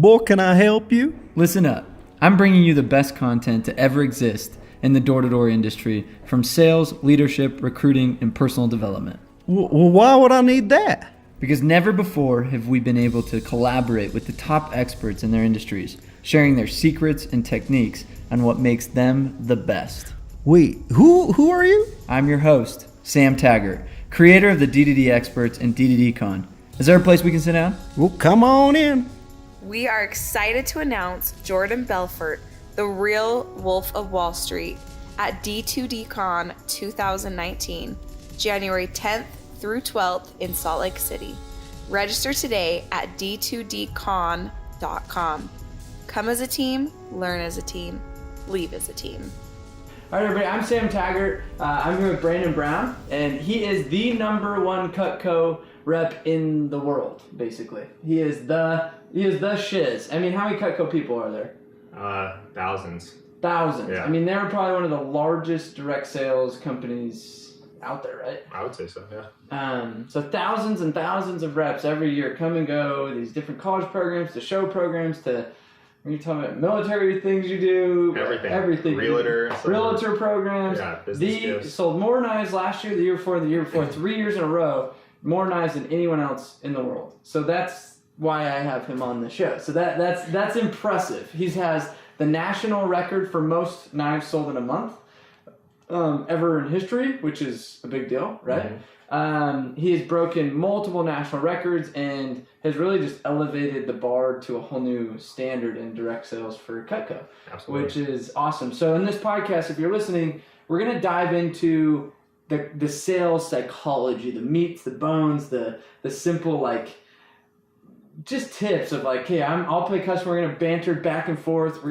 Boy, can I help you? Listen up. I'm bringing you the best content to ever exist in the door-to-door industry, from sales, leadership, recruiting, and personal development. Well, why would I need that? Because never before have we been able to collaborate with the top experts in their industries, sharing their secrets and techniques on what makes them the best. Wait, who are you? I'm your host, Sam Taggart, creator of the DDD Experts and DDD Con. Is there a place we can sit down? Well, come on in. We are excited to announce Jordan Belfort, the real Wolf of Wall Street, at D2D Con 2019, January 10th through 12th in Salt Lake City. Register today at d2dcon.com. Come as a team, learn as a team, leave as a team. All right, everybody, I'm Sam Taggart. I'm here with Brandon Brown, and he is the #1 Cutco rep in the world, basically. He is the shiz. I mean, how many Cutco people are there? Thousands. Thousands. Yeah. I mean, they're probably one of the largest direct sales companies out there, right? I would say so, yeah. So thousands and thousands of reps every year come and go, these different college programs, to show programs, to when you're talking about military things you do, everything. Realtor programs. Yeah, business gifts. Sold more knives last year, the year before, 3 years in a row, more knives than anyone else in the world. So that's why I have him on the show. So that's impressive. He has the national record for most knives sold in a month ever in history, which is a big deal, right? Mm-hmm. He has broken multiple national records and has really just elevated the bar to a whole new standard in direct sales for Cutco. Absolutely. Which is awesome. So in this podcast, if you're listening, we're going to dive into the sales psychology, the meats, the bones, the simple, like, just tips of like, hey, I'll play customer. We're going to banter back and forth. If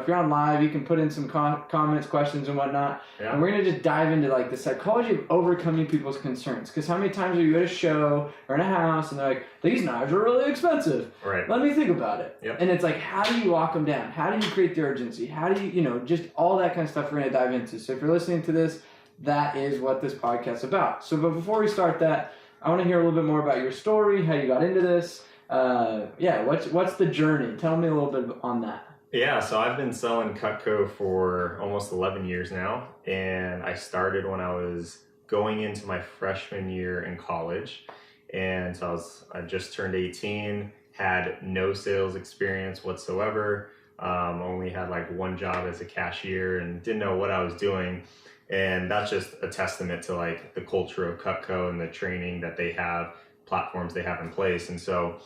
you're on live, you can put in some comments, questions, and whatnot. Yeah. And we're going to just dive into like the psychology of overcoming people's concerns. Because how many times are you at a show or in a house and they're like, these knives are really expensive. Right. Let me think about it. Yep. And it's like, how do you walk them down? How do you create the urgency? How do you, just all that kind of stuff we're going to dive into. So if you're listening to this, that is what this podcast is about. So, but before we start that, I want to hear a little bit more about your story, how you got into this. What's the journey? Tell me a little bit on that. Yeah, so I've been selling Cutco for almost 11 years now, and I started when I was going into my freshman year in college, and so I just turned 18, had no sales experience whatsoever, only had like one job as a cashier and didn't know what I was doing. And that's just a testament to like the culture of Cutco and the training that they have, platforms they have in place. And so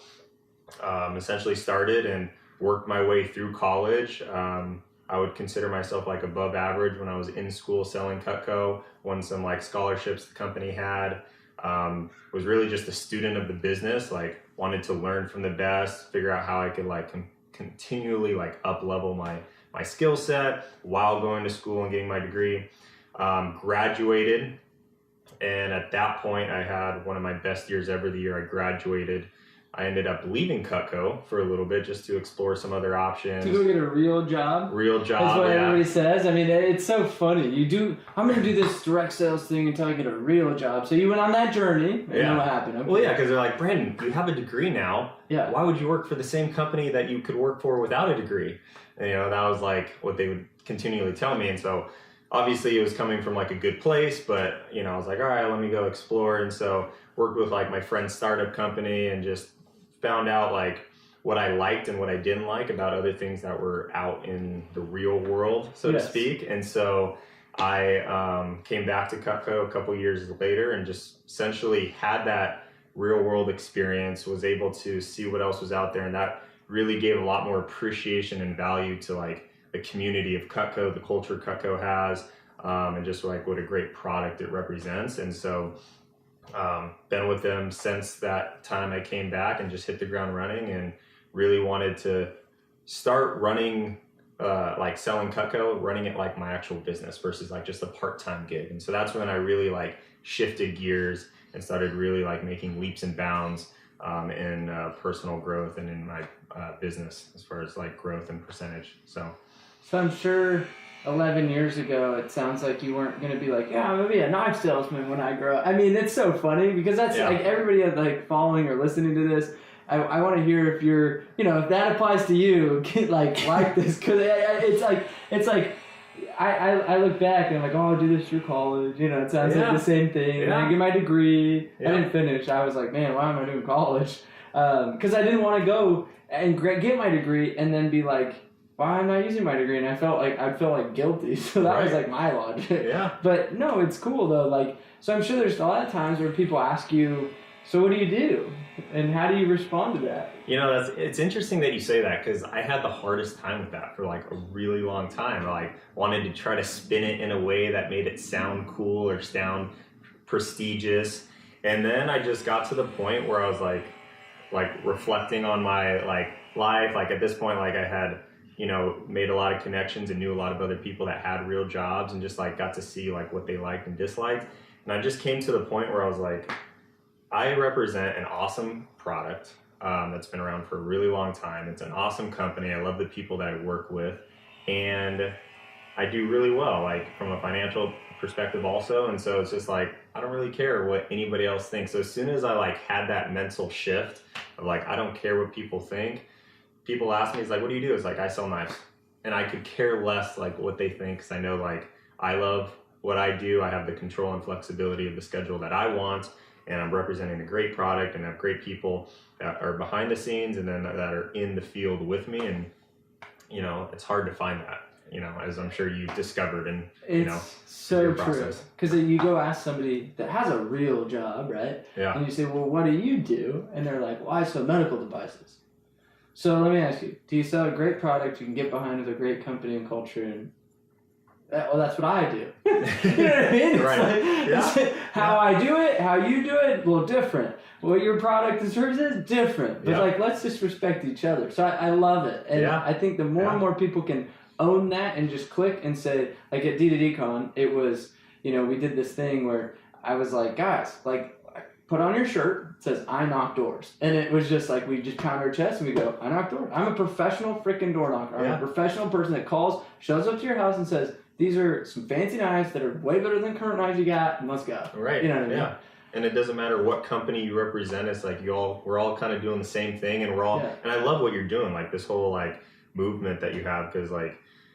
essentially started and worked my way through college. I would consider myself like above average when I was in school selling Cutco, won some like scholarships the company had, was really just a student of the business, like wanted to learn from the best, figure out how I could like continually like up level my skill set while going to school and getting my degree. Graduated, and at that point I had one of my best years ever. The year I graduated, I ended up leaving Cutco for a little bit just to explore some other options. To go get a real job? Real job, that's what everybody says. I mean, it's so funny. I'm going to do this direct sales thing until I get a real job. So you went on that journey, and then what happened? Okay. Well, yeah, because they're like, Brandon, you have a degree now. Yeah. Why would you work for the same company that you could work for without a degree? And, that was like what they would continually tell me. And so obviously it was coming from like a good place, but, I was like, all right, let me go explore. And so worked with like my friend's startup company and just found out like what I liked and what I didn't like about other things that were out in the real world, so to speak. And so I came back to Cutco a couple years later and just essentially had that real world experience, was able to see what else was out there. And that really gave a lot more appreciation and value to like the community of Cutco, the culture Cutco has, and just like what a great product it represents. And so been with them since that time I came back and just hit the ground running and really wanted to start running, like selling Cutco, running it like my actual business versus like just a part-time gig. And so that's when I really like shifted gears and started really like making leaps and bounds in personal growth and in my business as far as like growth and percentage. So I'm sure 11 years ago, it sounds like you weren't going to be like, yeah, I'm going to be a knife salesman when I grow up. I mean, it's so funny because that's like everybody like following or listening to this I want to hear if you're, if that applies to you, like this, because it's like I look back and I'm like, oh, I'll do this through college. It sounds like the same thing. And I get my degree. I didn't finish. I was like, man, why am I doing college? Because I didn't want to go and get my degree and then be like, why am I not using my degree? And I felt like guilty. So that was like my logic. Yeah. But no, it's cool though. Like, so I'm sure there's a lot of times where people ask you, so what do you do? And how do you respond to that? It's interesting that you say that, because I had the hardest time with that for like a really long time. I wanted to try to spin it in a way that made it sound cool or sound prestigious. And then I just got to the point where I was like reflecting on my life. Like at this point, I had, made a lot of connections and knew a lot of other people that had real jobs and just got to see what they liked and disliked. And I just came to the point where I was like, I represent an awesome product that's been around for a really long time. It's an awesome company. I love the people that I work with, and I do really well, from a financial perspective also. And so it's just I don't really care what anybody else thinks. So as soon as I had that mental shift of I don't care what people think, people ask me, it's what do you do? It's I sell knives, and I could care less what they think, because I know I love what I do. I have the control and flexibility of the schedule that I want, and I'm representing a great product and have great people that are behind the scenes and then that are in the field with me. And it's hard to find that, as I'm sure you've discovered. And it's so true, because you go ask somebody that has a real job, right? Yeah. And you say, well, what do you do? And they're like, well, I sell medical devices. So let me ask you, do you sell a great product you can get behind with a great company and culture? And well, that's what I do. You know what I mean? It's how I do it, how you do it, well, different. What your product and service is, different. But let's just respect each other. So I love it. And I think the more and more people can own that and just click and say, at D2DCon, it was, we did this thing where I was like, guys, put on your shirt, it says, I knock doors. And it was just we just pound our chest and we go, I knock doors. I'm a professional freaking door knocker. I'm a professional person that calls, shows up to your house and says, these are some fancy knives that are way better than current knives you got, and let's go. Right. You know what I mean? Yeah. And it doesn't matter what company you represent. It's we're all kind of doing the same thing, and we're all, and I love what you're doing, this whole movement that you have, because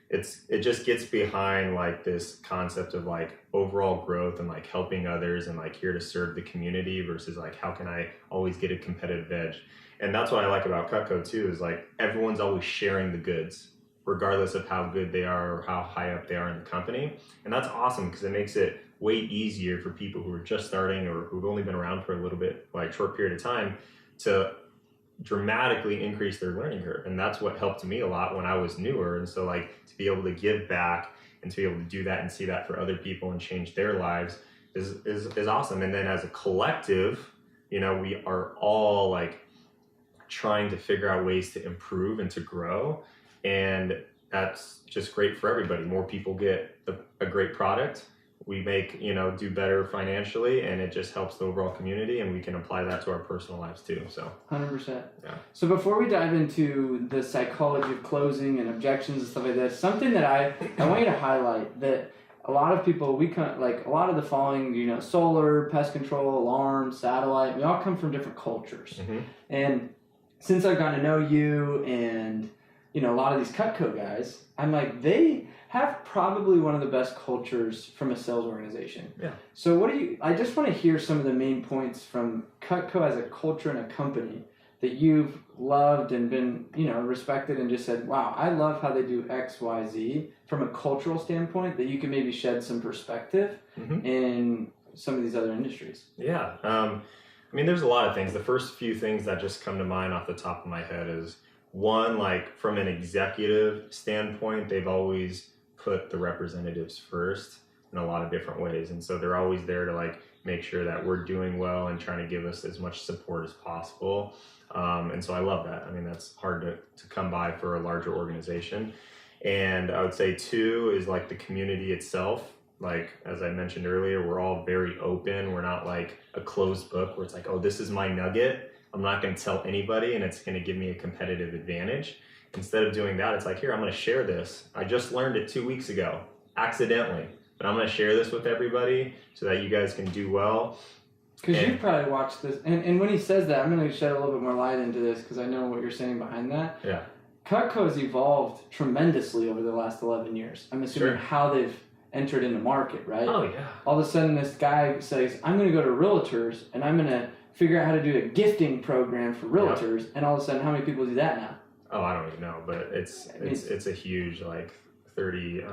it just gets behind this concept of overall growth and helping others and here to serve the community versus how can I always get a competitive edge. And that's what I like about Cutco too, is everyone's always sharing the goods, regardless of how good they are or how high up they are in the company. And that's awesome, because it makes it way easier for people who are just starting or who've only been around for a little bit, short period of time, to dramatically increase their learning curve. And that's what helped me a lot when I was newer. And so to be able to give back and to be able to do that and see that for other people and change their lives is awesome. And then as a collective, we are all trying to figure out ways to improve and to grow. And that's just great for everybody. More people get a great product. We make, do better financially, and it just helps the overall community, and we can apply that to our personal lives too. So 100%. Yeah. So before we dive into the psychology of closing and objections and stuff like this, something that I want you to highlight, that a lot of people, a lot of the following, solar, pest control, alarm, satellite, we all come from different cultures. Mm-hmm. And since I've gotten to know you and a lot of these Cutco guys, I'm they have probably one of the best cultures from a sales organization. Yeah. So I just want to hear some of the main points from Cutco as a culture and a company that you've loved and been, respected and just said, wow, I love how they do X, Y, Z from a cultural standpoint, that you can maybe shed some perspective in some of these other industries. Yeah. There's a lot of things. The first few things that just come to mind off the top of my head is, one, from an executive standpoint, they've always put the representatives first in a lot of different ways. And so they're always there to make sure that we're doing well and trying to give us as much support as possible. And so I love that. That's hard to come by for a larger organization. And I would say two is the community itself. As I mentioned earlier, we're all very open. We're not a closed book where it's oh, this is my nugget. I'm not going to tell anybody, and it's going to give me a competitive advantage. Instead of doing that, it's here, I'm going to share this. I just learned it 2 weeks ago, accidentally, but I'm going to share this with everybody so that you guys can do well. Because you've probably watched this, and when he says that, I'm going to shed a little bit more light into this because I know what you're saying behind that. Yeah. Cutco has evolved tremendously over the last 11 years. I'm assuming how they've entered into market, right? Oh, yeah. All of a sudden, this guy says, I'm going to go to realtors, and I'm going to figure out how to do a gifting program for realtors, and all of a sudden, how many people do that now? Oh, I don't even know, but it's a huge, like, 30,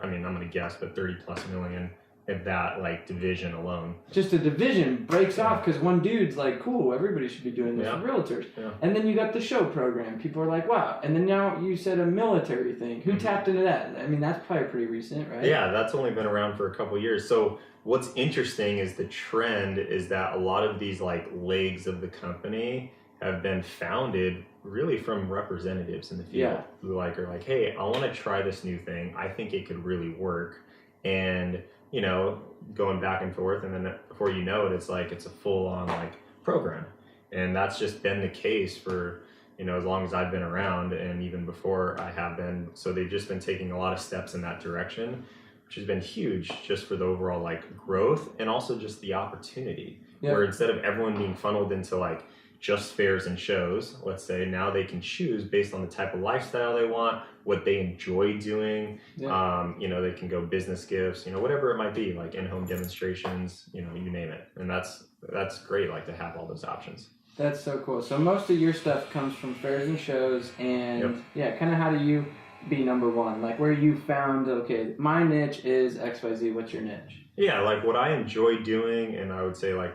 I'm going to guess, but 30 plus million of that, like, division alone. Just a division breaks off because one dude's like, cool, everybody should be doing this for realtors. Yeah. And then you got the show program. People are like, wow. And then now you said a military thing. Who tapped into that? I mean, that's probably pretty recent, right? Yeah, that's only been around for a couple of years. So what's interesting is the trend is that a lot of these, like, legs of the company have been founded really from representatives in the field who, like, are like, hey, I want to try this new thing. I think it could really work. And you know, going back and forth, and then before you know it, it's like it's a full-on, like, program. And that's just been the case for, you know, as long as I've been around, and even before I have been. So they've just been taking a lot of steps in that direction, which has been huge just for the overall, like, growth and also just the opportunity. Where instead of everyone being funneled into, like, just fairs and shows, let's say, now they can choose based on the type of lifestyle they want, what they enjoy doing. You know, they can go business gifts, you know, whatever it might be, like in-home demonstrations, you know, you name it. And that's great, like, to have all those options. That's so cool. So most of your stuff comes from fairs and shows, and kind of how do you be number one? Like, where you found, okay, my niche is XYZ, what's your niche? Yeah, like, what I enjoy doing, and I would say, like,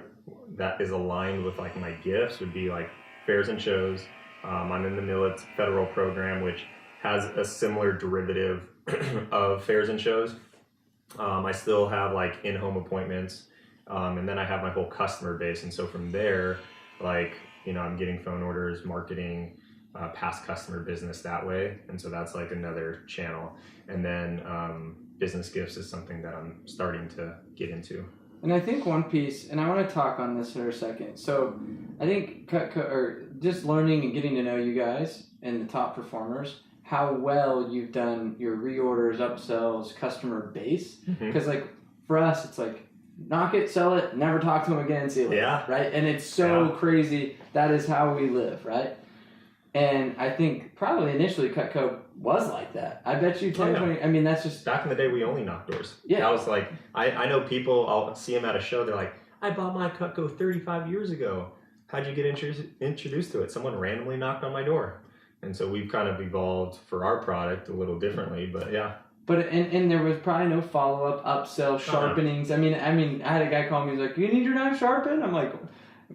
that is aligned with, like, my gifts would be, like, fairs and shows. I'm in the federal program, which has a similar derivative of fairs and shows. I still have, like, in-home appointments, and then I have my whole customer base. And so from there, like, you know, I'm getting phone orders, marketing, past customer business that way. And so that's, like, another channel. And then business gifts is something that I'm starting to get into. And I think one piece, and I want to talk on this for a second. So I think Cutco, or just learning and getting to know you guys and the top performers, how well you've done your reorders, upsells, customer base. Because like for us, it's like knock it, sell it, never talk to them again, see you later. Yeah. Right? And it's so crazy. That is how we live, right? And I think probably initially Cutco was like that. I bet you 10, 20, I mean, that's just... Back in the day, we only knocked doors. Yeah. That was like, I know people, I'll see them at a show, they're like, I bought my Cutco 35 years ago. How'd you get introduced to it? Someone randomly knocked on my door. And so we've kind of evolved for our product a little differently, but yeah. But and there was probably no follow-up, upsell, sharpenings. I mean, I had a guy call me, he's like, you need your knife sharpened? I'm like...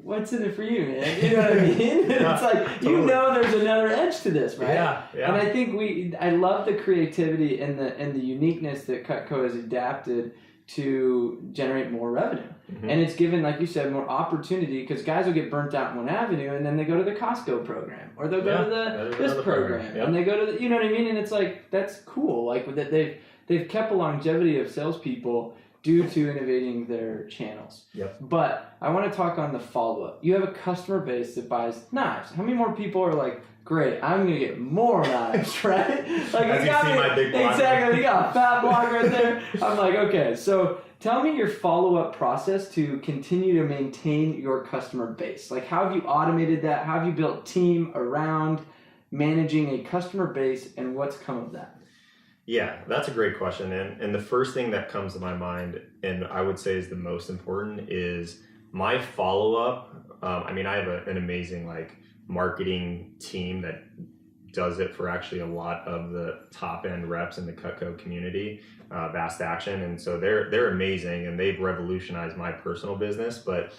What's in it for you, man? You know what I mean? It's like, you know there's another edge to this, right? Yeah. And I think I love the creativity and the uniqueness that Cutco has adapted to generate more revenue. And it's given, like you said, more opportunity because guys will get burnt out in one avenue and then they go to the Costco program or they'll go to this program and they go to the, you know what I mean? And it's like, that's cool. Like that they've kept a longevity of salespeople due to innovating their channels. But I want to talk on the follow-up. You have a customer base that buys knives. How many more people are like, great, I'm going to get more knives, right? Like, as you see my big block. Exactly, you got a fat block right there. I'm like, okay, so tell me your follow-up process to continue to maintain your customer base. Like, how have you automated that? How have you built team around managing a customer base, and what's come of that? Yeah, that's a great question. And the first thing that comes to my mind, and I would say is the most important, is my follow-up. I mean, I have an amazing, like, marketing team that does it for actually a lot of the top-end reps in the Cutco community, Vast Action. And so they're amazing, and they've revolutionized my personal business. But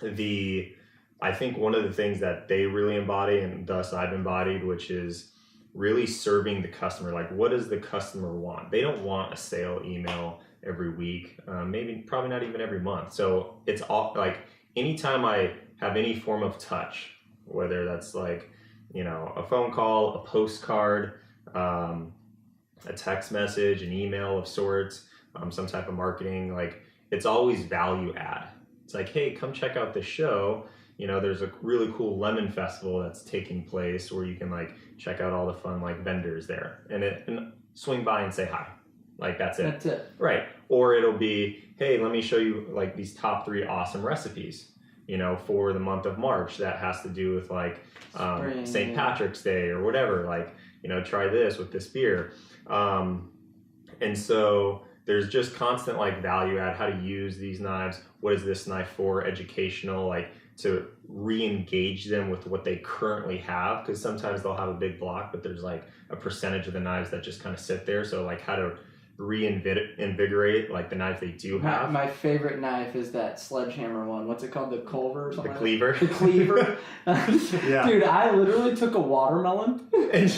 I think one of the things that they really embody, and thus I've embodied, which is really serving the customer. Like, what does the customer want? They don't want a sale email every week, probably not even every month. So it's all like anytime I have any form of touch, whether that's like, you know, a phone call, a postcard, a text message, an email of sorts, some type of marketing, like it's always value add. It's like, hey, come check out this show. You know, there's a really cool lemon festival that's taking place where you can like check out all the fun like vendors there and swing by and say hi. Like that's it. That's it. Right. Or it'll be, hey, let me show you like these top 3 awesome recipes, you know, for the month of March that has to do with like St. Patrick's Day or whatever. Like, you know, try this with this beer. And so there's just constant like value add, how to use these knives. What is this knife for? Educational, like to re-engage them with what they currently have. Because sometimes they'll have a big block, but there's like a percentage of the knives that just kind of sit there. So like how to reinvigorate like the knives they do have. My favorite knife is that sledgehammer one. What's it called? The Culver or something? The cleaver. The cleaver. Yeah. Dude, I literally took a watermelon and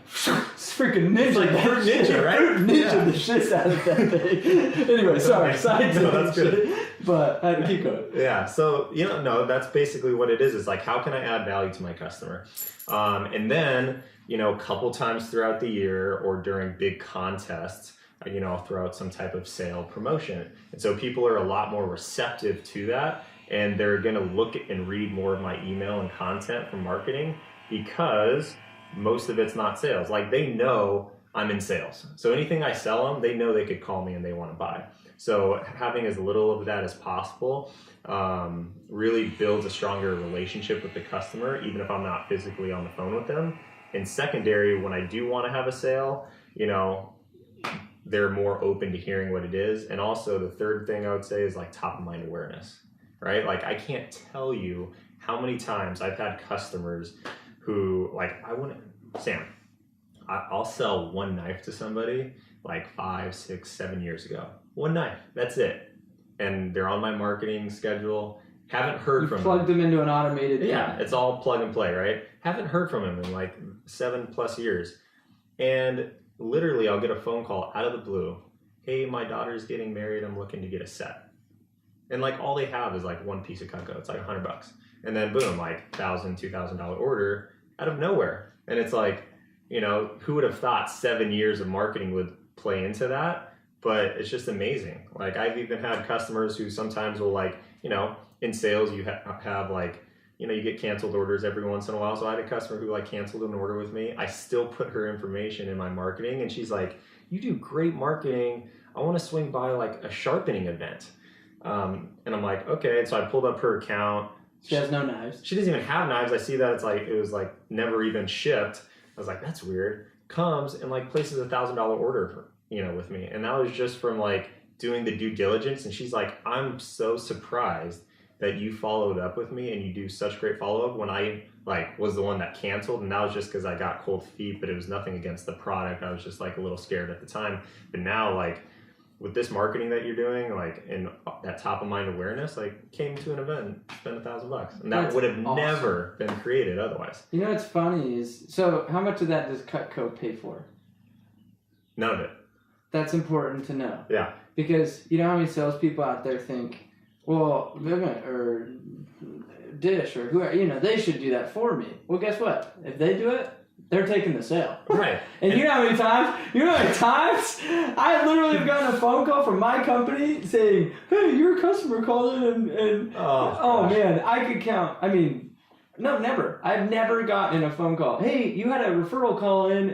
freaking ninja. It's like fruit ninja, right? Fruit ninja the shit out of that thing. Anyway, sorry, side No, that's good. But I had to keep going. Yeah, so, you know, no, that's basically what it is. It's like, how can I add value to my customer? And then, you know, a couple times throughout the year or during big contests, you know, I'll throw out some type of sale promotion. And so people are a lot more receptive to that. And they're going to look at and read more of my email and content from marketing because most of it's not sales. Like they know I'm in sales. So anything I sell them, they know they could call me and they want to buy. So having as little of that as possible really builds a stronger relationship with the customer, even if I'm not physically on the phone with them. And secondary, when I do want to have a sale, you know, they're more open to hearing what it is. And also the third thing I would say is like top of mind awareness, right? Like I can't tell you how many times I've had customers who like, Sam, I'll sell one knife to somebody like 5, 6, 7 years ago. One knife, that's it. And they're on my marketing schedule. Haven't heard from them. Plugged them into an automated. Yeah, it's all plug and play, right? Haven't heard from him in like 7+ years. And literally I'll get a phone call out of the blue. Hey, my daughter's getting married. I'm looking to get a set. And like all they have is like one piece of Cutco. It's like $100. And then boom, like $1,000, $2,000 order out of nowhere. And it's like, you know, who would have thought 7 years of marketing would play into that? But it's just amazing. Like I've even had customers who sometimes will like, you know, in sales you have like, you know, you get canceled orders every once in a while. So I had a customer who like canceled an order with me. I still put her information in my marketing and she's like, you do great marketing. I want to swing by like a sharpening event. And I'm like, okay. And so I pulled up her account. She has no knives. She doesn't even have knives. I see that it was like never even shipped. I was like, that's weird. Comes and like places $1,000 order for, you know, with me. And that was just from like doing the due diligence. And she's like, I'm so surprised that you followed up with me and you do such great follow-up when I like was the one that canceled. And that was just because I got cold feet, but it was nothing against the product. I was just like a little scared at the time. But now like with this marketing that you're doing, like in that top of mind awareness, like came to an event, spent $1,000. And that That's would have awesome. never been created otherwise. You know what's funny is, so how much of that does Cutco pay for? None of it. That's important to know. Yeah. Because you know how many salespeople out there think, well, Vivint or Dish or whoever, you know, they should do that for me. Well, guess what? If they do it, they're taking the sale. Right. And you know how many times I literally have gotten a phone call from my company saying, hey, your customer called in and oh man, I could count. I mean, no, never. I've never gotten a phone call. Hey, you had a referral call in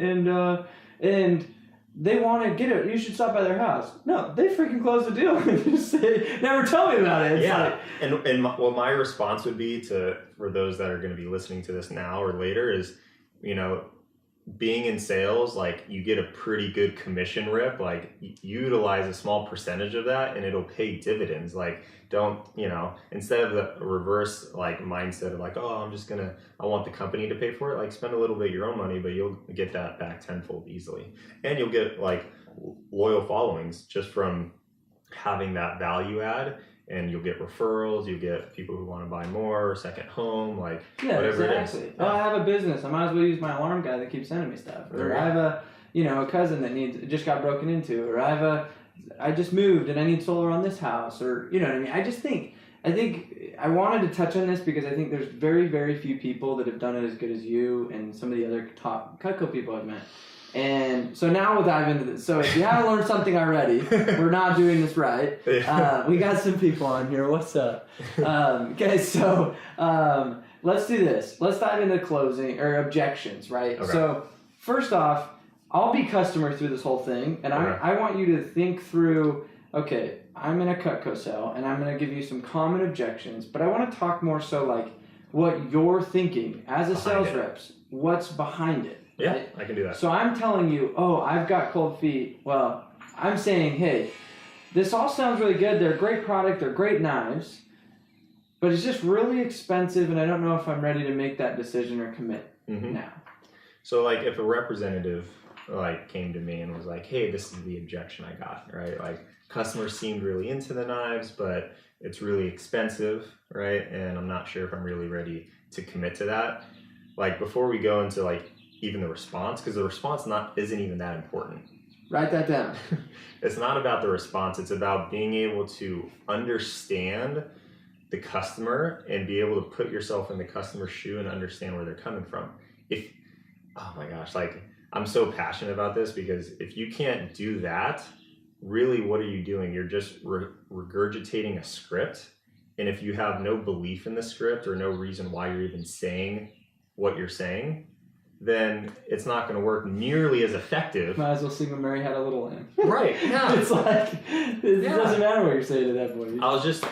and they want to get it. You should stop by their house. No, they freaking close the deal and just say, never tell me about it. It's yeah. like, And what my response would be for those that are going to be listening to this now or later is, you know, being in sales, like you get a pretty good commission rip, like utilize a small percentage of that and it'll pay dividends. Like don't, you know, instead of the reverse like mindset of like, oh, I want the company to pay for it. Like spend a little bit of your own money, but you'll get that back tenfold easily. And you'll get like loyal followings just from having that value add. And you'll get referrals, you'll get people who want to buy more, second home, like whatever exactly. it is. Oh, I have a business. I might as well use my alarm guy that keeps sending me stuff. Or I have a cousin that just got broken into. Or I just moved and I need solar on this house. Or, you know what I mean? I think I wanted to touch on this because I think there's very, very few people that have done it as good as you and some of the other top Cutco people I've met. And so now we'll dive into this. So if you haven't learned something already, we're not doing this right. We got some people on here. What's up? Okay, so let's do this. Let's dive into closing or objections, right? Okay. So first off, I'll be customer through this whole thing, and I want you to think through, okay, I'm in a Cutco sale, and I'm going to give you some common objections, but I want to talk more so like what you're thinking as a sales reps, what's behind it. Yeah, right? I can do that. So I'm telling you, oh, I've got cold feet. Well, I'm saying, hey, this all sounds really good. They're a great product. They're great knives, but it's just really expensive, and I don't know if I'm ready to make that decision or commit now. So like if a representative like came to me and was like, hey, this is the objection I got, right? Like customers seemed really into the knives, but it's really expensive, right? And I'm not sure if I'm really ready to commit to that. Like before we go into like even the response, because the response isn't even that important. Write that down. It's not about the response. It's about being able to understand the customer and be able to put yourself in the customer's shoe and understand where they're coming from. Oh my gosh, like I'm so passionate about this, because if you can't do that, really what are you doing? You're just regurgitating a script. And if you have no belief in the script or no reason why you're even saying what you're saying, then it's not going to work nearly as effective. Might as well sing when Mary Had a Little Lamb. Right. Yeah. It's like, it doesn't matter what you're saying to that boy. I was just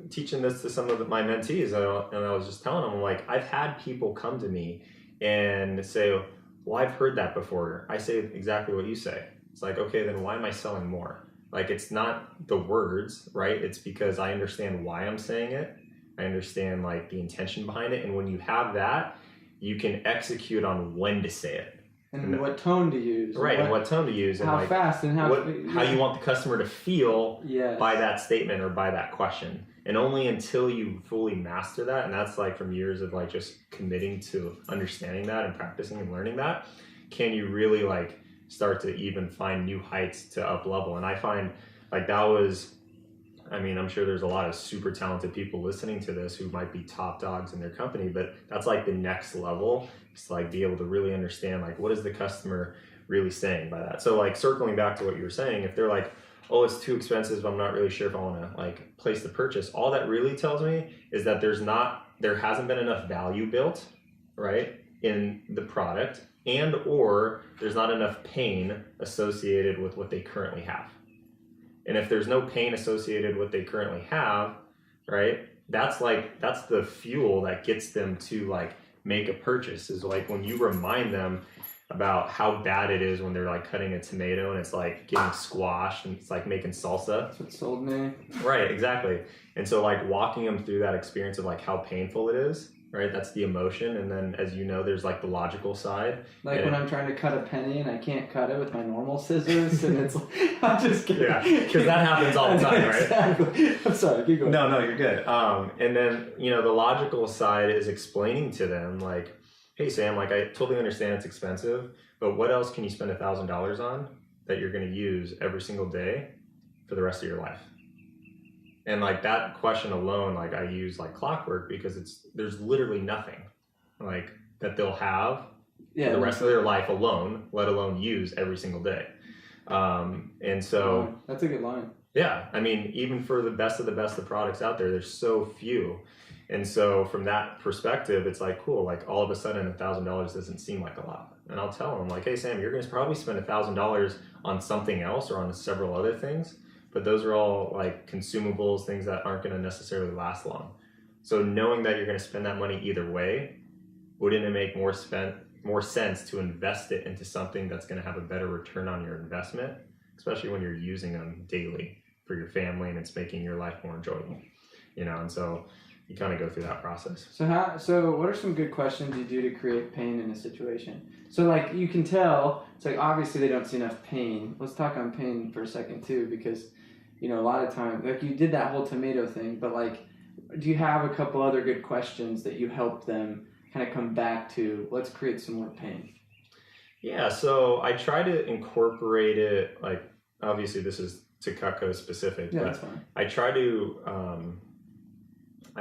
teaching this to some of my mentees, and I was just telling them, like, I've had people come to me and say, well, I've heard that before. I say exactly what you say. It's like, okay, then why am I selling more? Like, it's not the words, right? It's because I understand why I'm saying it. I understand, like, the intention behind it. And when you have that, you can execute on when to say it. And what tone to use. Right, and what tone to use. How and fast and how you want the customer to feel yes. by that statement or by that question. And only until you fully master that, and that's like from years of like just committing to understanding that and practicing and learning that, can you really like start to even find new heights to up level. And I find like that was, I mean, I'm sure there's a lot of super talented people listening to this who might be top dogs in their company, but that's like the next level. It's like be able to really understand like what is the customer really saying by that. So like circling back to what you were saying, if they're like, oh, it's too expensive, I'm not really sure if I want to like place the purchase, all that really tells me is that there hasn't been enough value built, right, in the product, and or there's not enough pain associated with what they currently have. And if there's no pain associated with what they currently have, right, that's the fuel that gets them to like make a purchase, is like when you remind them about how bad it is when they're like cutting a tomato and it's like getting squashed and it's like making salsa. That's what sold me. Right, exactly. And so like walking them through that experience of like how painful it is, right? That's the emotion. And then as you know, there's like the logical side. Like when I'm trying to cut a penny and I can't cut it with my normal scissors and it's like, I'm just kidding. Yeah, because that happens all the time, right? Exactly. I'm sorry, keep going. No, you're good. And then, you know, the logical side is explaining to them like, hey, Sam, like I totally understand it's expensive, but what else can you spend $1,000 on that you're going to use every single day for the rest of your life? And like that question alone, like I use like clockwork, because there's literally nothing like that they'll have for the rest of their life alone, let alone use every single day. And so that's a good line. Yeah, I mean, even for the best of products out there, there's so few. And so from that perspective, it's like, cool, like all of a sudden $1,000 doesn't seem like a lot. And I'll tell them like, hey, Sam, you're going to probably spend $1,000 on something else or on several other things, but those are all like consumables, things that aren't going to necessarily last long. So knowing that you're going to spend that money either way, wouldn't it make more sense to invest it into something that's going to have a better return on your investment, especially when you're using them daily for your family and it's making your life more enjoyable, you know? And so you kind of go through that process. So what are some good questions you do to create pain in a situation? So like you can tell, it's like obviously they don't see enough pain. Let's talk on pain for a second too, because you know a lot of times like you did that whole tomato thing, but like do you have a couple other good questions that you help them kind of come back to? Let's create some more pain. Yeah, so I try to incorporate it, like obviously this is to Cutco specific, yeah, but that's fine. I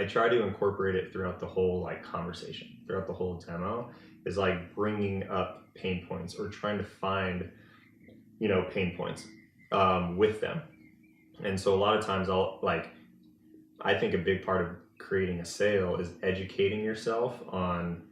try to incorporate it throughout the whole like conversation, throughout the whole demo, is like bringing up pain points or trying to find, you know, pain points with them. And so a lot of times I think a big part of creating a sale is educating yourself on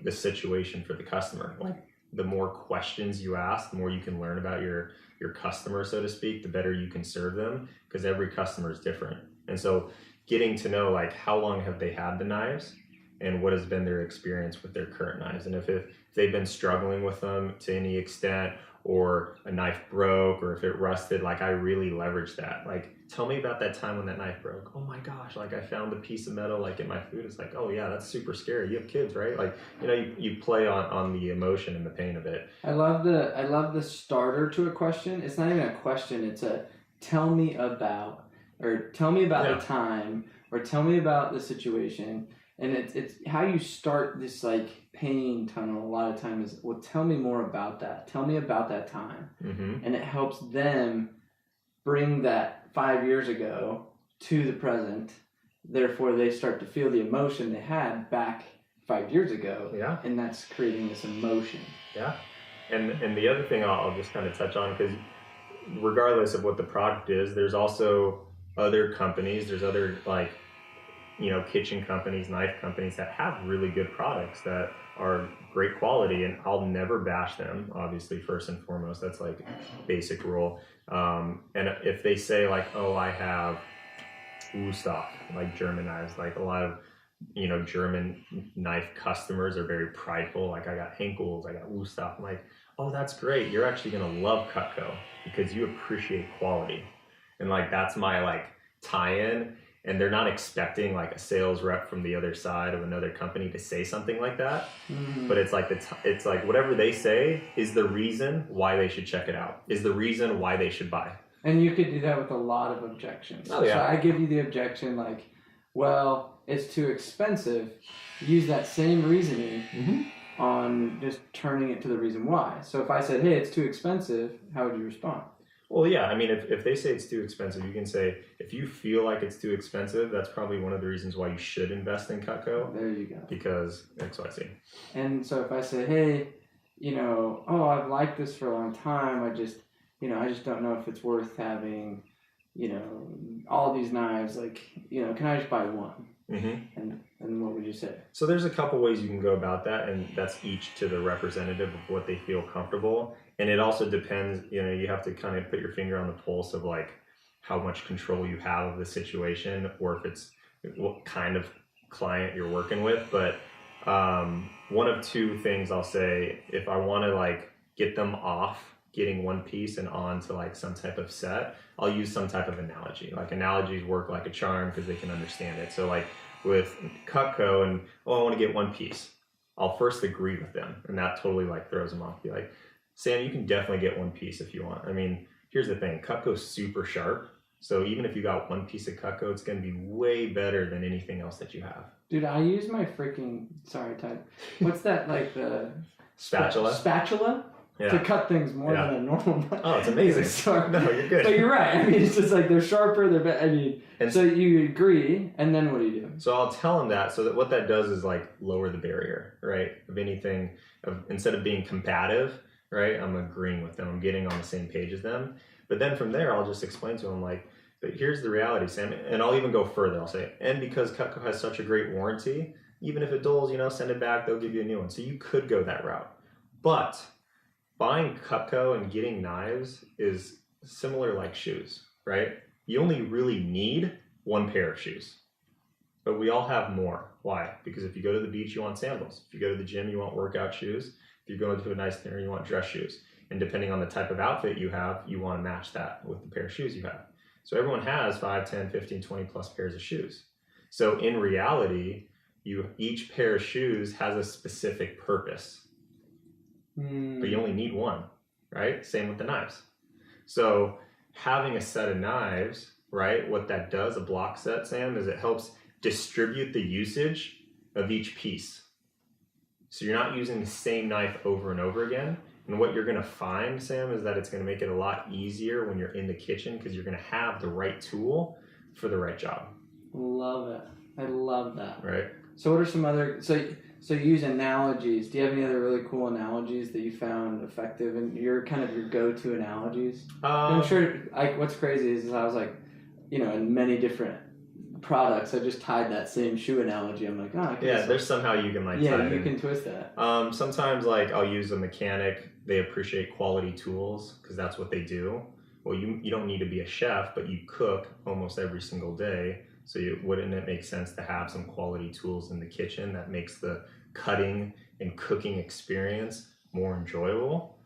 the situation for the customer. Like the more questions you ask, the more you can learn about your customer, so to speak, the better you can serve them, because every customer is different. And so getting to know like how long have they had the knives and what has been their experience with their current knives. And if they've been struggling with them to any extent, or a knife broke, or if it rusted, like I really leverage that. Like, tell me about that time when that knife broke. Oh my gosh, like I found a piece of metal like in my food. It's like, oh yeah, that's super scary. You have kids, right? Like, you know, you play on the emotion and the pain of it. I love the starter to a question. It's not even a question, it's a tell me about, or tell me about the time, or tell me about the situation. And it's how you start this like pain tunnel a lot of times is, well, tell me more about that. Tell me about that time. Mm-hmm. And it helps them bring that 5 years ago to the present. Therefore, they start to feel the emotion they had back 5 years ago. Yeah. And that's creating this emotion. Yeah. And the other thing I'll just kind of touch on, because regardless of what the product is, there's also other companies, there's other like, you know, kitchen companies, knife companies that have really good products that are great quality, and I'll never bash them, obviously, first and foremost. That's like basic rule. And if they say like, oh, I have Ustaf, like German knives, like a lot of, you know, German knife customers are very prideful. Like I got Henkel's, I got Ustaf. I'm like, oh, that's great. You're actually going to love Cutco because you appreciate quality. And like, that's my like tie-in. And they're not expecting like a sales rep from the other side of another company to say something like that. Mm-hmm. But it's like it's like whatever they say is the reason why they should check it out, is the reason why they should buy. And you could do that with a lot of objections. Oh, yeah. So I give you the objection like, well, it's too expensive. Use that same reasoning on just turning it to the reason why. So if I said, hey, it's too expensive, how would you respond? Well, yeah, I mean, if they say it's too expensive, you can say, if you feel like it's too expensive, that's probably one of the reasons why you should invest in Cutco. There you go. Because XYZ. And so if I say, hey, you know, oh, I've liked this for a long time, I just don't know if it's worth having, you know, all these knives, like, you know, can I just buy one? Mm-hmm. And what would you say? So there's a couple ways you can go about that, and that's each to the representative of what they feel comfortable. And it also depends, you know, you have to kind of put your finger on the pulse of like how much control you have of the situation, or if it's what kind of client you're working with. But one of two things I'll say, if I want to like get them off getting one piece and on to like some type of set, I'll use some type of analogy. Like analogies work like a charm because they can understand it. So like with Cutco and, oh, I want to get one piece, I'll first agree with them, and that totally like throws them off. Be like, Sam, you can definitely get one piece if you want. I mean, here's the thing, Cutco's super sharp. So even if you got one piece of Cutco, it's going to be way better than anything else that you have. Dude, I use my freaking, sorry, Ty. What's that, like the... Spatula? Spatula? Yeah. To cut things more than a normal knife. Oh, it's amazing. No, you're good. But you're right. I mean, it's just like they're sharper, they're better. I mean, and so you agree, and then what do you do? So I'll tell them that, so that what that does is like lower the barrier, right? Of anything, instead of being combative, right? I'm agreeing with them. I'm getting on the same page as them. But then from there, I'll just explain to them like, but here's the reality, Sam. And I'll even go further. I'll say, and because Cutco has such a great warranty, even if it dulls, you know, send it back, they'll give you a new one. So you could go that route. But buying Cutco and getting knives is similar like shoes, right? You only really need one pair of shoes. But we all have more. Why? Because if you go to the beach, you want sandals. If you go to the gym, you want workout shoes. If you're going to a nice dinner, you want dress shoes. And depending on the type of outfit you have, you want to match that with the pair of shoes you have. So everyone has 5, 10, 15, 20 plus pairs of shoes. So in reality, each pair of shoes has a specific purpose. But you only need one, right? Same with the knives. So having a set of knives, right, what that does, a block set, Sam, is it helps distribute the usage of each piece. So you're not using the same knife over and over again. And what you're going to find, Sam, is that it's going to make it a lot easier when you're in the kitchen because you're going to have the right tool for the right job. Love it. I love that. Right. So what are some other... So you use analogies. Do you have any other really cool analogies that you found effective, and your go-to analogies? I'm sure. Like, what's crazy is I was like, you know, in many different products, I just tied that same shoe analogy. I'm like, I can there's somehow you can like tie it in. can twist that. Sometimes like I'll use a mechanic. They appreciate quality tools because that's what they do. Well, you don't need to be a chef, but you cook almost every single day. So wouldn't it make sense to have some quality tools in the kitchen that makes the cutting and cooking experience more enjoyable?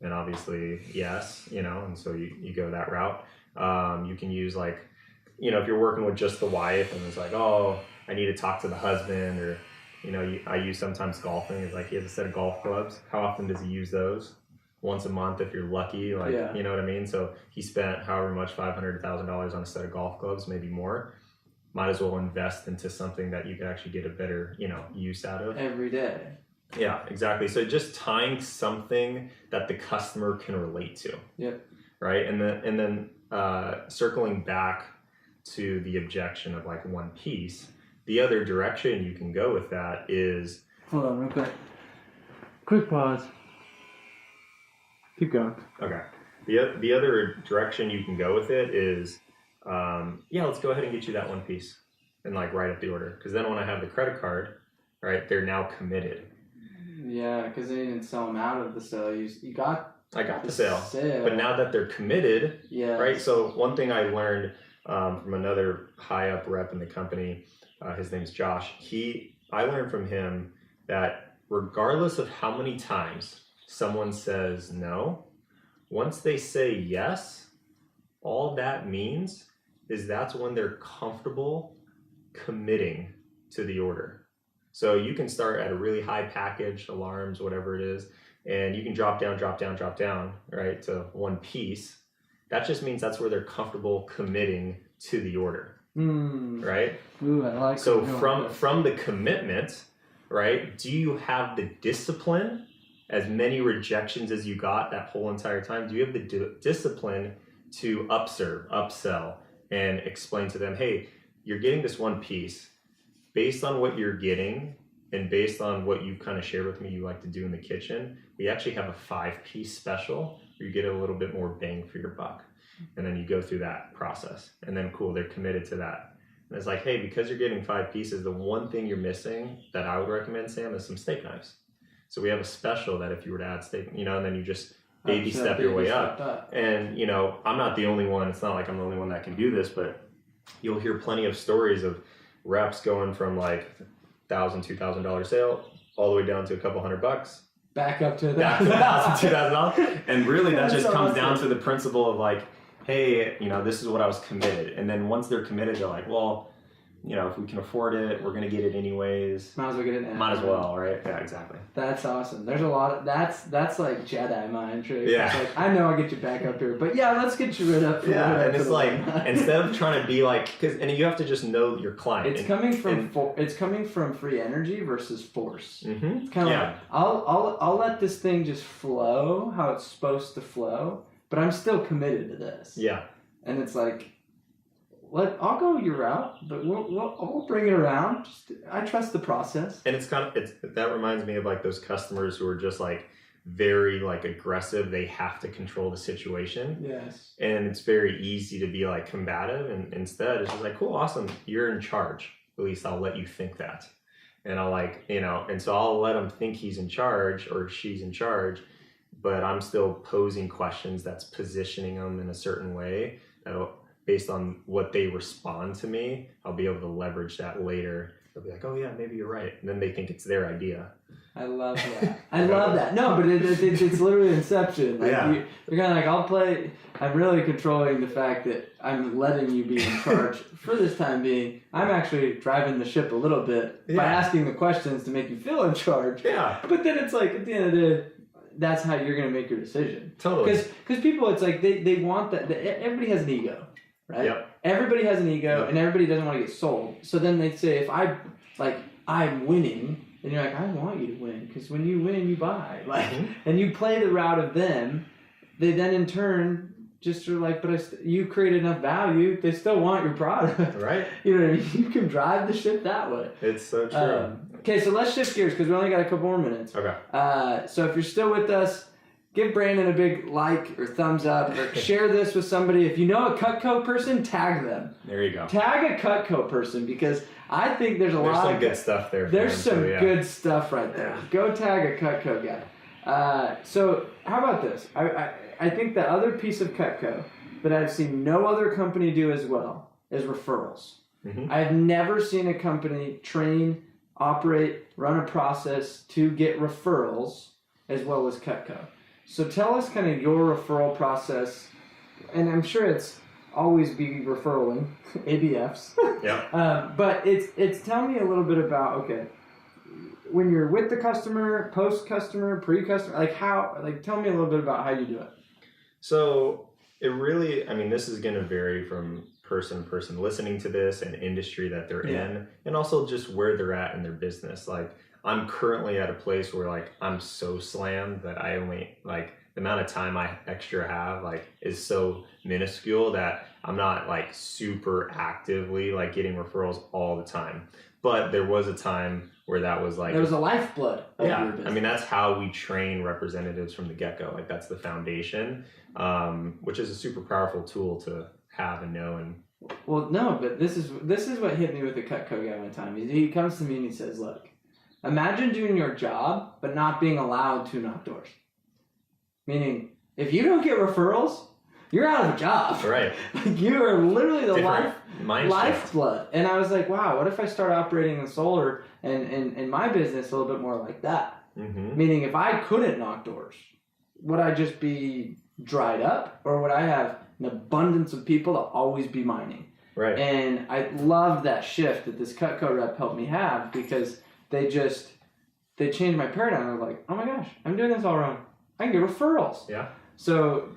And obviously, yes, and so you go that route. You can use like, if you're working with just the wife and it's like, oh, I need to talk to the husband, or, I use sometimes golfing. It's like he has a set of golf clubs. How often does he use those? Once a month if you're lucky, like, you know what I mean? So he spent however much, $500, $1,000 on a set of golf clubs, maybe more. Might as well invest into something that you can actually get a better, use out of. Every day. Yeah, exactly. So just tying something that the customer can relate to. Yep. Right. And then circling back to the objection of like one piece, the other direction you can go with that is. Hold on real quick. Quick pause. Keep going. Okay. The other direction you can go with it is, let's go ahead and get you that one piece and like write up the order. Because then when I have the credit card, right, they're now committed. Yeah, because they didn't sell them out of the sale. I got the sale. But now that they're committed, right? So one thing I learned from another high up rep in the company, his name's Josh. I learned from him that regardless of how many times someone says no, once they say yes, all that means is that's when they're comfortable committing to the order. So you can start at a really high package, alarms, whatever it is, and you can drop down, right, to one piece. That just means that's where they're comfortable committing to the order, right? Ooh, I like. So from the commitment, right, do you have the discipline? As many rejections as you got that whole entire time, do you have the discipline to upsell, and explain to them, hey, you're getting this one piece. Based on what you're getting and based on what you've kind of shared with me you like to do in the kitchen, we actually have a 5-piece special where you get a little bit more bang for your buck. And then you go through that process. And then cool, they're committed to that. And it's like, hey, because you're getting 5 pieces, the one thing you're missing that I would recommend, Sam, is some steak knives. So we have a special that if you were to add steak, and then you just baby step your way up. And, I'm not the only one. It's not like I'm the only one that can do this, but you'll hear plenty of stories of reps going from like $1,000, $2,000 sale all the way down to a couple $100. Back up to $1,000, $2,000. And really that just comes down to the principle of like, hey, this is what I was committed. And then once they're committed, they're like, well, if we can afford it, we're going to get it anyways. Might as well get it now. Might as well, right? Yeah, exactly. That's awesome. There's a lot of, that's like Jedi mind tricks. Yeah. It's like, I know I'll get you back up here, but let's get you rid of. And it's like, instead of trying to be like, and you have to just know your client. It's coming from free energy versus force. Mm-hmm. It's kind of like, I'll let this thing just flow how it's supposed to flow, but I'm still committed to this. Yeah. And it's like, I'll go your route, but we'll bring it around. I trust the process. And that reminds me of like those customers who are just like very like aggressive. They have to control the situation. Yes. And it's very easy to be like combative. And instead it's just like, cool, awesome. You're in charge. At least I'll let you think that. And I'll and so I'll let him think he's in charge or she's in charge, but I'm still posing questions that's positioning them in a certain way that'll, based on what they respond to me, I'll be able to leverage that later. They'll be like, oh yeah, maybe you're right. And then they think it's their idea. I love that. I love that. No, but it's literally Inception. Like you're kind of like, I'm really controlling the fact that I'm letting you be in charge for this time being. I'm actually driving the ship a little bit by asking the questions to make you feel in charge. Yeah. But then it's like, at the end of the day, that's how you're going to make your decision. Totally. Because people, it's like, they want that. Everybody has an ego. Right? Yep. Everybody has an ego and everybody doesn't want to get sold. So then they say, if I'm winning, and you're like, I want you to win, because when you win, you buy. And you play the route of them, they then in turn just are like, but you create enough value, they still want your product. Right. You know what I mean? You can drive the ship that way. It's so true. Okay, so let's shift gears because we only got a couple more minutes. Okay. So if you're still with us, give Brandon a big like or thumbs up or share this with somebody. If you know a Cutco person, tag them. There you go. Tag a Cutco person because I think there's There's lot some of good stuff there. There's some good stuff right there. Yeah. Go tag a Cutco guy. So how about this? I think the other piece of Cutco that I've seen no other company do as well is referrals. Mm-hmm. I've never seen a company train, operate, run a process to get referrals as well as Cutco. So tell us kind of your referral process, and I'm sure it's always be referraling, ABFs. Yeah. But it's tell me a little bit about, okay, when you're with the customer, post-customer, pre-customer, tell me a little bit about how you do it. So it really, I mean, this is going to vary from person to person listening to this and industry that they're in, and also just where they're at in their business. Like, I'm currently at a place where like I'm so slammed that I only like the amount of time I extra have like is so minuscule that I'm not like super actively like getting referrals all the time. But there was a time where that was like, there was a lifeblood of your business. I mean, that's how we train representatives from the get-go. Like, that's the foundation, which is a super powerful tool to have and know. And well, no, but this is what hit me with the Cutco guy one time. He comes to me and he says, look, imagine doing your job but not being allowed to knock doors. Meaning, if you don't get referrals, you're out of a job. Right. Like, you are literally the lifeblood. Shift. And I was like, wow, what if I start operating in solar and my business a little bit more like that? Mm-hmm. Meaning, if I couldn't knock doors, would I just be dried up, or would I have an abundance of people to always be mining? Right. And I love that shift that this Cutco rep helped me have, because they changed my paradigm. I was like, oh my gosh, I'm doing this all wrong. I can get referrals. Yeah. So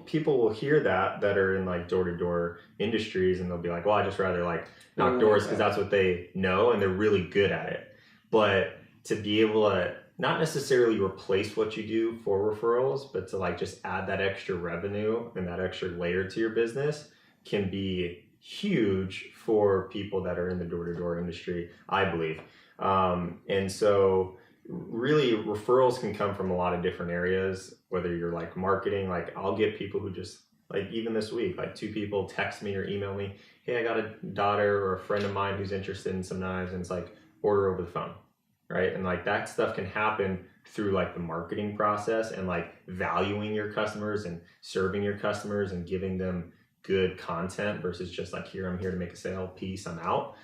people will hear that are in like door-to-door industries, and they'll be like, well, I just rather like knock doors because that's what they know and they're really good at it. But to be able to not necessarily replace what you do for referrals, but to like just add that extra revenue and that extra layer to your business can be huge for people that are in the door-to-door industry, I believe. And so really referrals can come from a lot of different areas, whether you're like marketing. Like, I'll get people who just like, even this week, like 2 people text me or email me, hey, I got a daughter or a friend of mine who's interested in some knives, and it's like, order over the phone, right? And like that stuff can happen through like the marketing process and like valuing your customers and serving your customers and giving them good content versus just like, I'm here to make a sale, peace, I'm out.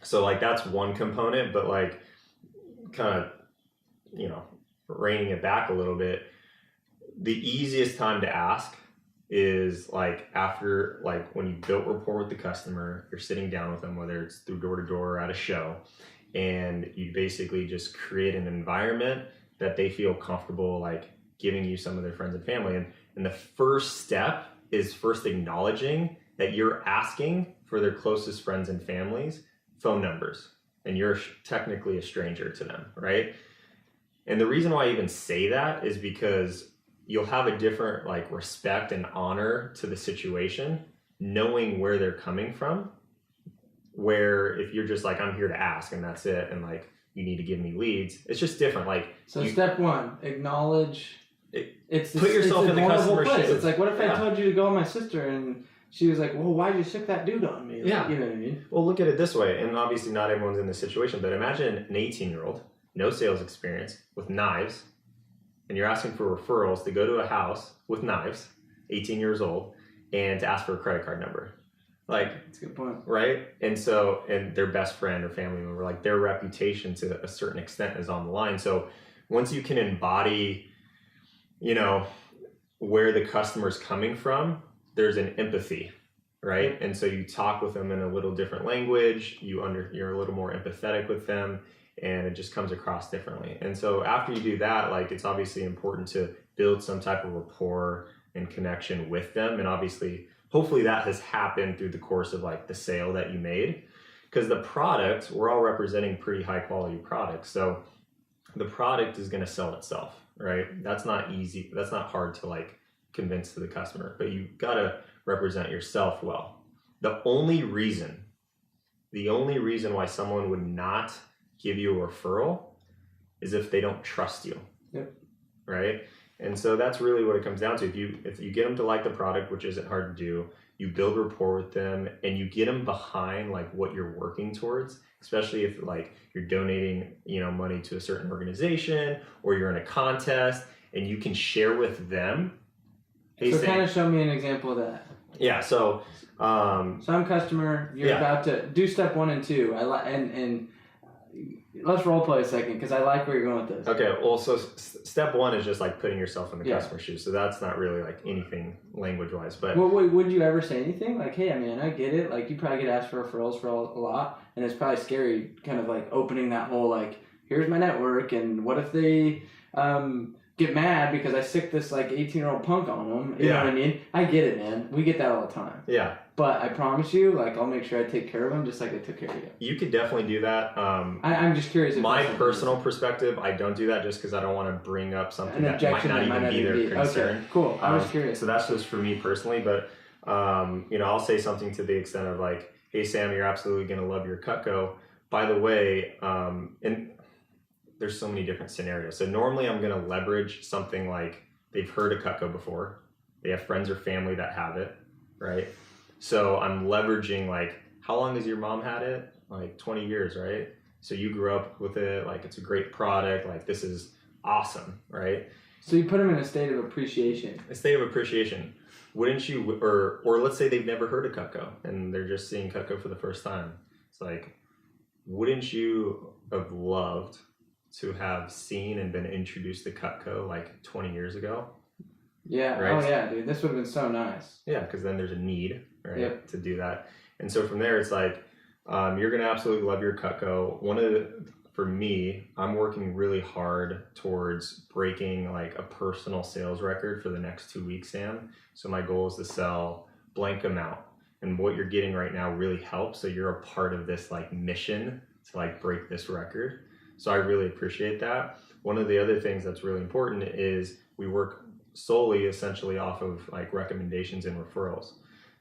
So like that's one component, but like kind of, reining it back a little bit, the easiest time to ask is like after, like when you built rapport with the customer, you're sitting down with them, whether it's through door to door or at a show, and you basically just create an environment that they feel comfortable like giving you some of their friends and family. And the first step is first acknowledging that you're asking for their closest friends and families' phone numbers, and you're technically a stranger to them, right? And the reason why I even say that is because you'll have a different like respect and honor to the situation, knowing where they're coming from. Where if you're just like, I'm here to ask and that's it, and like you need to give me leads, it's just different. Like, so step one, acknowledge. Put yourself in the customer's shoes. It's like, what if I told you to go with my sister and she was like, well, why'd you stick that dude on me? Like, yeah. You know what I mean? Well, look at it this way, and obviously not everyone's in this situation, but imagine an 18-year-old, no sales experience, with knives, and you're asking for referrals to go to a house with knives, 18 years old, and to ask for a credit card number. Like, that's a good point. Right? And so, and their best friend or family member, like their reputation to a certain extent is on the line. So once you can embody, where the customer's coming from, there's an empathy, right? And so you talk with them in a little different language, you're a little more empathetic with them, and it just comes across differently. And so after you do that, like, it's obviously important to build some type of rapport and connection with them. And obviously, hopefully that has happened through the course of like the sale that you made, because the product, we're all representing pretty high quality products. So the product is going to sell itself, right? That's not easy. That's not hard to like convince to the customer, but you got to represent yourself well. The only reason why someone would not give you a referral is if they don't trust you. Yep. right? And so that's really what it comes down to. If you get them to like the product, which isn't hard to do, you build rapport with them and you get them behind like what you're working towards, especially if like you're donating, money to a certain organization or you're in a contest and you can share with them. Hey, so kind of show me an example of that. Yeah. So I'm a customer. You're about to do step 1 and 2. And let's role play a second because I like where you're going with this. Okay. Well, so step 1 is just like putting yourself in the customer's shoes. So that's not really like anything language wise, but would you ever say anything like, hey, I mean, I get it. Like you probably get asked for referrals for a lot, and it's probably scary kind of like opening that whole like, here's my network, and what if they get mad because I sick this like 18-year-old punk on them? You know what I mean? I get it, man. We get that all the time. Yeah. But I promise you, like, I'll make sure I take care of them just like I took care of you. You could definitely do that. I'm just curious. My personal perspectre, I don't do that just because I don't want to bring up something that might not even be their concern. Okay, cool. I was curious. So that's just for me personally, but I'll say something to the extent of like, hey, Sam, you're absolutely going to love your Cutco. By the way, and there's so many different scenarios. So normally I'm going to leverage something like they've heard of Cutco before. They have friends or family that have it, right? So I'm leveraging like, how long has your mom had it? Like 20 years, right? So you grew up with it, like it's a great product, like this is awesome, right? So you put them in a state of appreciation. A state of appreciation. Wouldn't you, or let's say they've never heard of Cutco and they're just seeing Cutco for the first time. It's like, wouldn't you have loved to have seen and been introduced to Cutco like 20 years ago? Yeah. Right? Oh yeah, dude. This would have been so nice. Yeah, because then there's a need, right, Yep. to do that. And so from there, it's like, you're going to absolutely love your Cutco. For me, I'm working really hard towards breaking like a personal sales record for the next 2 weeks, Sam. So my goal is to sell blank amount. And what you're getting right now really helps. So you're a part of this like mission to like break this record. So I really appreciate that. One of the other things that's really important is we work solely essentially off of like recommendations and referrals.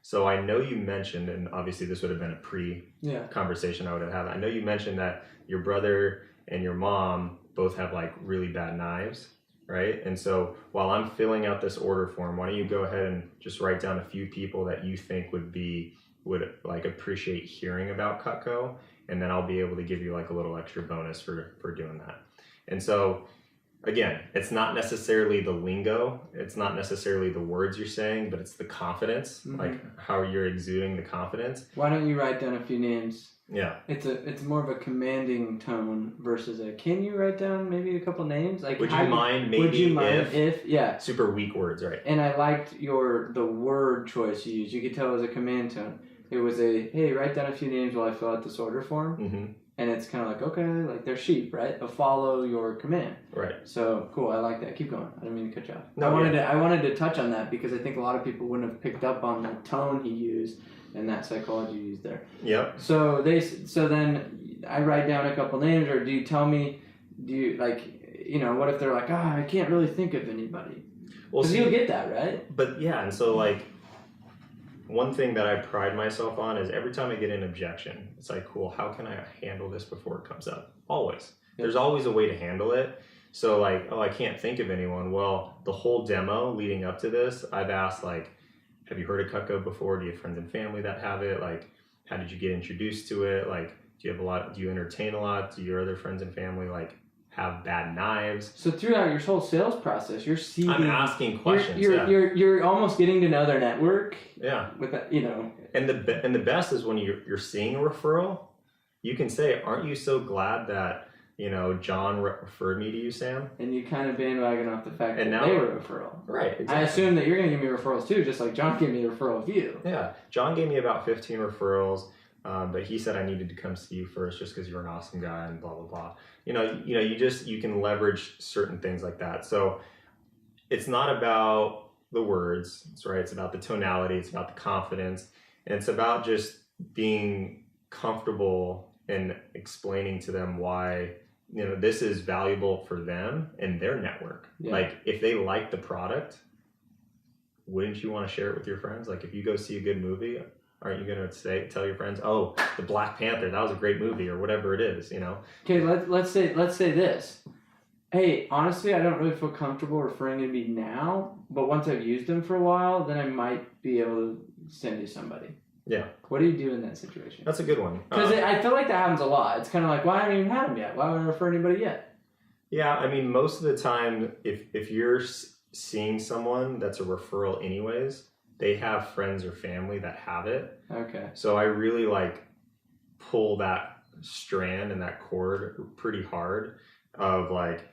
So I know you mentioned, and obviously this would have been a conversation I would have had. I know you mentioned that your brother and your mom both have like really bad knives, right? And so while I'm filling out this order form, why don't you go ahead and just write down a few people that you think would like appreciate hearing about Cutco, and then I'll be able to give you like a little extra bonus for doing that. And so again, it's not necessarily the lingo, it's not necessarily the words you're saying, but it's the confidence, like how you're exuding the confidence. Why don't you write down a few names? Yeah. It's more of a commanding tone versus can you write down maybe a couple names? Like would you mind if yeah. Super weak words, right? And I liked the word choice you used. You could tell it was a command tone. It was hey, write down a few names while I fill out this order form. Mm-hmm. And it's kind of like, okay, like they're sheep, right? They'll follow your command. Right. So cool, I like that. Keep going. I didn't mean to cut you off. No, I wanted to touch on that because I think a lot of people wouldn't have picked up on the tone he used and that psychology you used there. Yep. So then I write down a couple names, or do you like, what if they're like, I can't really think of anybody? Well, because you'll get that, right? But yeah, and so like, one thing that I pride myself on is every time I get an objection, it's like, cool, how can I handle this before it comes up? Always. Yep. There's always a way to handle it. So like, I can't think of anyone. Well, the whole demo leading up to this, I've asked like, have you heard of Cutco before? Do you have friends and family that have it? Like, how did you get introduced to it? Like, do you entertain a lot? Do your other friends and family like have bad knives? So throughout your whole sales process, you're seeing. I'm asking questions. You're almost getting to know their network. Yeah. With that, And the best is when you're seeing a referral, you can say, "Aren't you so glad that John referred me to you, Sam?" And you kind of bandwagon off the fact that they were a referral. Right. Exactly. I assume that you're going to give me referrals too, just like John gave me a referral of you. Yeah. John gave me about 15 referrals. But he said I needed to come see you first just because you're an awesome guy and blah, blah, blah. You can leverage certain things like that. So it's not about the words, right? It's about the tonality. It's about the confidence. And it's about just being comfortable and explaining to them why, this is valuable for them and their network. Yeah. Like if they like the product, wouldn't you want to share it with your friends? Like if you go see a good movie, aren't you going to tell your friends, "Oh, the Black Panther, that was a great movie," or whatever it is, Okay, let's say this. Hey, honestly, I don't really feel comfortable referring to me now, but once I've used them for a while, then I might be able to send you somebody. Yeah. What do you do in that situation? That's a good one. Because I feel like that happens a lot. It's kind of like, well, I haven't even had them yet. Why would I refer anybody yet? Yeah, I mean, most of the time, if you're seeing someone that's a referral anyways, they have friends or family that have it. Okay. So I really like pull that strand and that cord pretty hard of like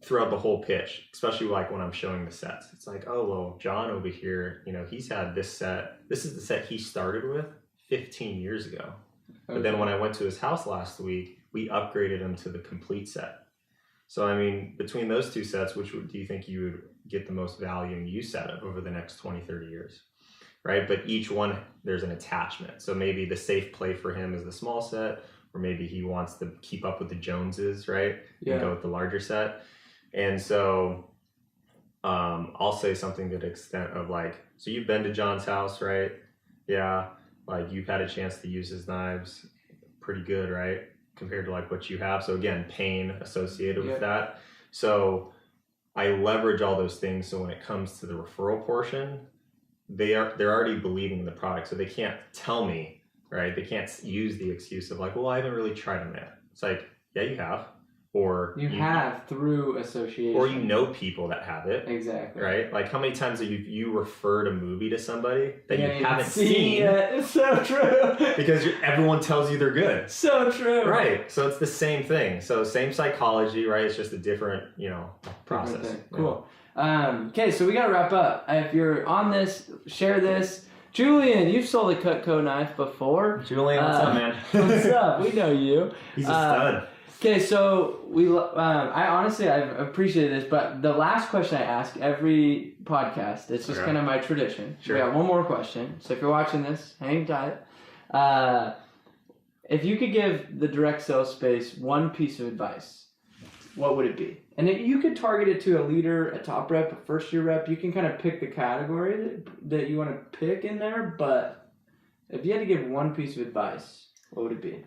throughout the whole pitch, especially like when I'm showing the sets. It's like, oh, well, John over here, you know, he's had this set. This is the set he started with 15 years ago. Okay. But then when I went to his house last week, we upgraded him to the complete set. So, I mean, between those two sets, which do you think you would get the most value and use out of over the next 20, 30 years? Right? But each one, there's an attachment. So maybe the safe play for him is the small set, or maybe he wants to keep up with the Joneses, right? Yeah. And go with the larger set. And so I'll say something to the extent of like, so you've been to John's house, right? Yeah. Like you've had a chance to use his knives pretty good, right? Compared to like what you have. So again, pain associated with that. So I leverage all those things. So when it comes to the referral portion, they're already believing in the product. So they can't tell me, right? They can't use the excuse of like, well, I haven't really tried them yet. It's like, yeah, you have. Or you have through association. Or you know people that have it. Exactly. Right? Like how many times have you referred a movie to somebody that you haven't seen? It's so true. Because everyone tells you they're good. So true. Right. So it's the same thing. So same psychology, right? It's just a different, process. Cool. Okay, so we got to wrap up. If you're on this, share this. Julian, you've sold a Cutco knife before. Julian, what's up, man? What's up? We know you. He's a stud. Okay, so I honestly, I appreciate this, but the last question I ask every podcast, it's just kind of my tradition. Sure. We got one more question. So if you're watching this, hang tight. If you could give the direct sales space one piece of advice, what would it be? And you could target it to a leader, a top rep, a first year rep. You can kind of pick the category that you want to pick in there, but if you had to give one piece of advice, what would it be?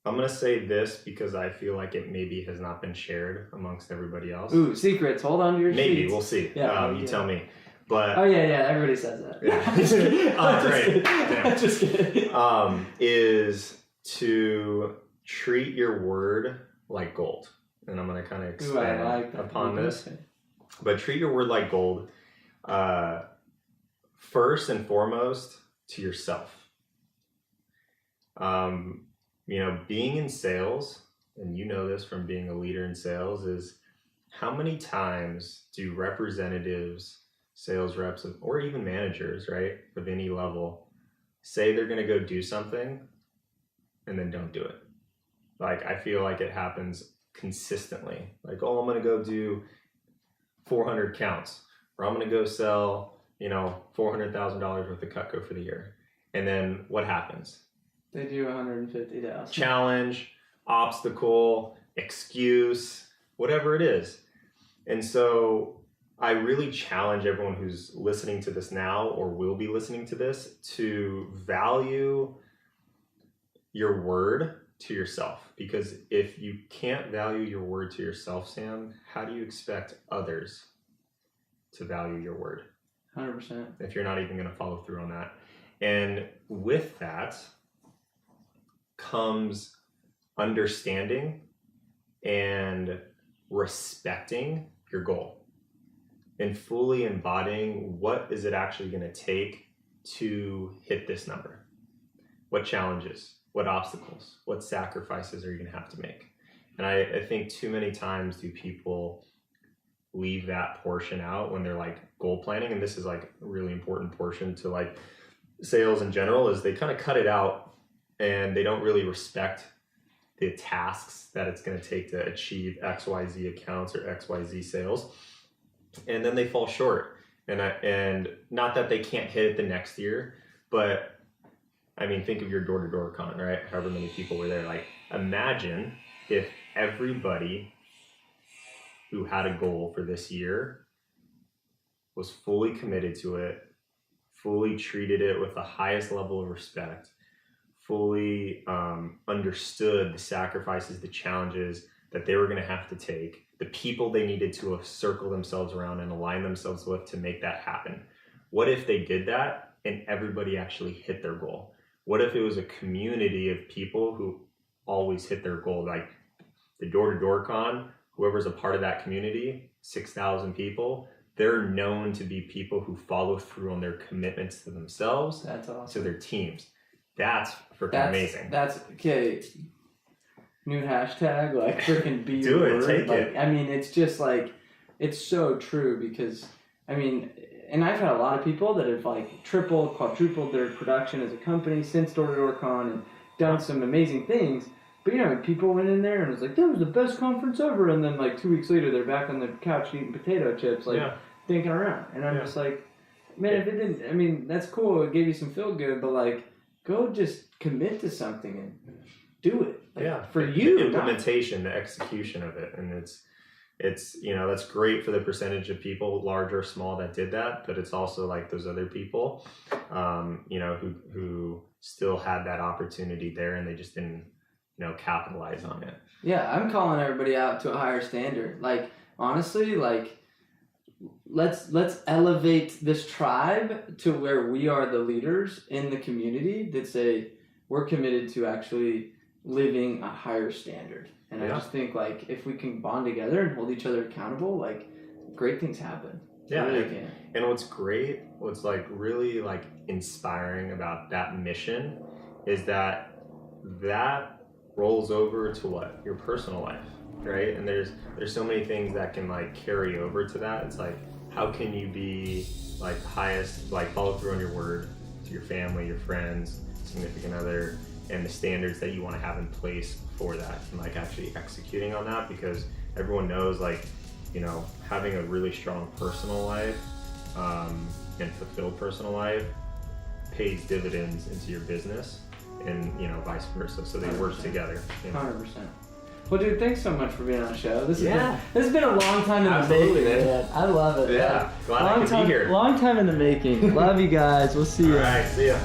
I'm going to say this because I feel like it maybe has not been shared amongst everybody else. Ooh, secrets. Hold on to your Maybe. sheets. We'll see. Yeah, you tell me. But oh, yeah. Everybody says that. Yeah. Oh, great. Yeah. Just kidding. Is to treat your word like gold. And I'm going to kind of expand upon this. But treat your word like gold. First and foremost, to yourself. Being in sales, and you know this from being a leader in sales, is how many times do representatives, sales reps, or even managers, right, of any level, say they're going to go do something and then don't do it? Like, I feel like it happens consistently. Like, oh, I'm going to go do 400 counts, or I'm going to go sell, $400,000 worth of Cutco for the year. And then what happens? They do 150,000. Challenge, obstacle, excuse, whatever it is. And so I really challenge everyone who's listening to this now or will be listening to this to value your word to yourself. Because if you can't value your word to yourself, Sam, how do you expect others to value your word? 100%. If you're not even going to follow through on that. And with that comes understanding and respecting your goal and fully embodying what is it actually going to take to hit this number. What challenges, what obstacles, what sacrifices are you going to have to make? And I think too many times do people leave that portion out when they're like goal planning. And this is like a really important portion to like sales in general, is they kind of cut it out and they don't really respect the tasks that it's going to take to achieve XYZ accounts or XYZ sales. And then they fall short. And not that they can't hit it the next year, but I mean, think of your door-to-door con, right? However many people were there. Like, imagine if everybody who had a goal for this year was fully committed to it, fully treated it with the highest level of respect, fully understood the sacrifices, the challenges that they were going to have to take, the people they needed to circle themselves around and align themselves with to make that happen. What if they did that and everybody actually hit their goal? What if it was a community of people who always hit their goal? Like the door-to-door con, whoever's a part of that community, 6,000 people, they're known to be people who follow through on their commitments to themselves, That's awesome. to their teams. That's freaking amazing. That's okay. New hashtag, like freaking be Do it, word. take like, it. I mean, it's just like, it's so true because, I mean, and I've had a lot of people that have like tripled, quadrupled their production as a company since Door-to-Door Con and done some amazing things. But you know, people went in there and was like, that was the best conference ever. And then like 2 weeks later, they're back on the couch eating potato chips, like thinking around. And I'm just like, man, if it didn't, I mean, that's cool. It gave you some feel good, but like, go just commit to something and do it. Like, for you. The implementation, the execution of it. And it's, you know, that's great for the percentage of people, large or small, that did that. But it's also like those other people, you know, who still had that opportunity there and they just didn't, you know, capitalize on it. Yeah, I'm calling everybody out to a higher standard. Like, honestly, like, let's elevate this tribe to where we are the leaders in the community that say we're committed to actually living a higher standard. And I just think, like, if we can bond together and hold each other accountable, like, great things happen. Yeah, Really and what's great, what's like really like inspiring about that mission is that rolls over to what? Your personal life, right? And there's so many things that can like carry over to that. It's like, how can you be like highest, like follow through on your word to your family, your friends, significant other, and the standards that you want to have in place for that, and like actually executing on that, because everyone knows, like, you know, having a really strong personal life and fulfilled personal life pays dividends into your business, and you know, vice versa. So they 100%. work together. You know? 100%. Well, dude, thanks so much for being on the show. This Yeah. has been a long time in Absolutely, the making, man. man. I love it. Yeah, glad I could be here. Long time in the making. Love you guys. We'll see you. All right, see ya.